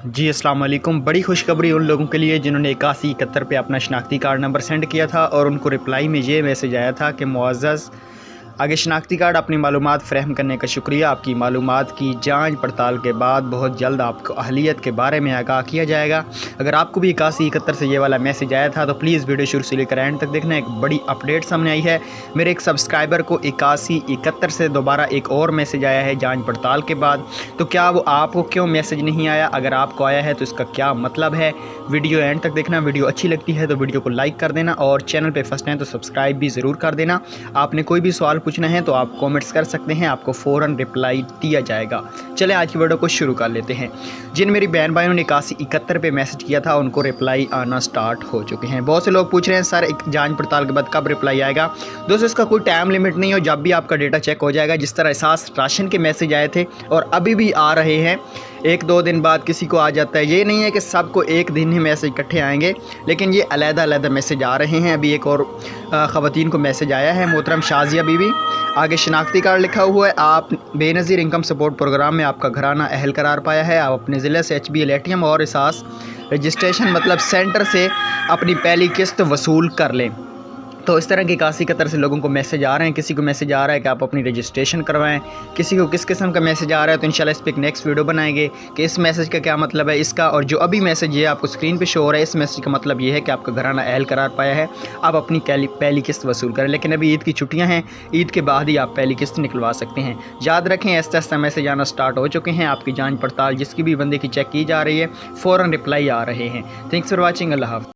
जी अस्सलाम वालेकुम। बड़ी खुशखबरी उन लोगों के लिए जिन्होंने 8171 पे अपना शनाख्ती कार्ड नंबर सेंड किया था और उनको रिप्लाई में ये मैसेज आया था कि मुअज़्ज़ज़ आगे शनाख्ती कार्ड अपनी मालूमात फ़राहम करने का शुक्रिया। आपकी मालूमात की जांच पड़ताल के बाद बहुत जल्द आपको अहलियत के बारे में आगाह किया जाएगा। अगर आपको भी 8171 से ये वाला मैसेज आया था तो प्लीज़ वीडियो शुरू से लेकर एंड तक देखना। एक बड़ी अपडेट सामने आई है। मेरे एक सब्सक्राइबर को 8171 से दोबारा एक और मैसेज आया है जांच पड़ताल के बाद। तो क्या वो आपको क्यों मैसेज नहीं आया? अगर आपको आया है तो इसका क्या मतलब है? वीडियो एंड तक देखना। वीडियो अच्छी लगती है तो वीडियो को लाइक कर देना और चैनल पर फर्स्ट हैं तो सब्सक्राइब भी ज़रूर कर देना। आपने कोई भी सवाल पूछना है तो आप कमेंट्स कर सकते हैं, आपको फ़ौरन रिप्लाई दिया जाएगा। चलें आज की वीडियो को शुरू कर लेते हैं। जिन मेरी बहन भाइयों ने 8171 पे मैसेज किया था उनको रिप्लाई आना स्टार्ट हो चुके हैं। बहुत से लोग पूछ रहे हैं सर एक जांच पड़ताल के बाद कब रिप्लाई आएगा? दोस्तों इसका कोई टाइम लिमिट नहीं हो, जब भी आपका डेटा चेक हो जाएगा। जिस तरह एहसास राशन के मैसेज आए थे और अभी भी आ रहे हैं, एक दो दिन बाद किसी को आ जाता है। ये नहीं है कि सबको एक दिन ही मैसेज इकट्ठे आएंगे, लेकिन ये अलग-अलग मैसेज आ रहे हैं। अभी एक और ख़वातीन को मैसेज आया है, मोहतरम शाजिया बीवी, आगे शनाख्ती कार्ड लिखा हुआ है, आप बेनज़ीर इनकम सपोर्ट प्रोग्राम में आपका घराना अहल करार पाया है। आप अपने ज़िले से HBL ATM और एहसास रजिस्ट्रेशन मतलब सेंटर से अपनी पहली किस्त वसूल कर लें। तो इस तरह की 8171 से लोगों को मैसेज आ रहे हैं। किसी को मैसेज आ रहा है कि आप अपनी रजिस्ट्रेशन करवाएं, किसी को किस किस्म का मैसेज आ रहा है। तो इंशाल्लाह इस पर एक नेक्स्ट वीडियो बनाएंगे कि इस मैसेज का क्या मतलब है इसका। और जो अभी मैसेज ये आपको स्क्रीन पे शो हो रहा है, इस मैसेज का मतलब ये है कि आपका घराना अहल करार पाया है, आप अपनी पहली किस्त वसूल करें। लेकिन अभी ईद की छुट्टियाँ हैं, ईद के बाद ही आप पहली किस्त निकलवा सकते हैं। याद रखें ऐसा ऐसा मैसेज आना स्टार्ट हो चुके हैं। आपकी जाँच पड़ताल जिसकी भी बंदे की चेक की जा रही है, फ़ौरन रिप्लाई आ रहे हैं। Thanks for watching. अल्लाह हाफ़िज़।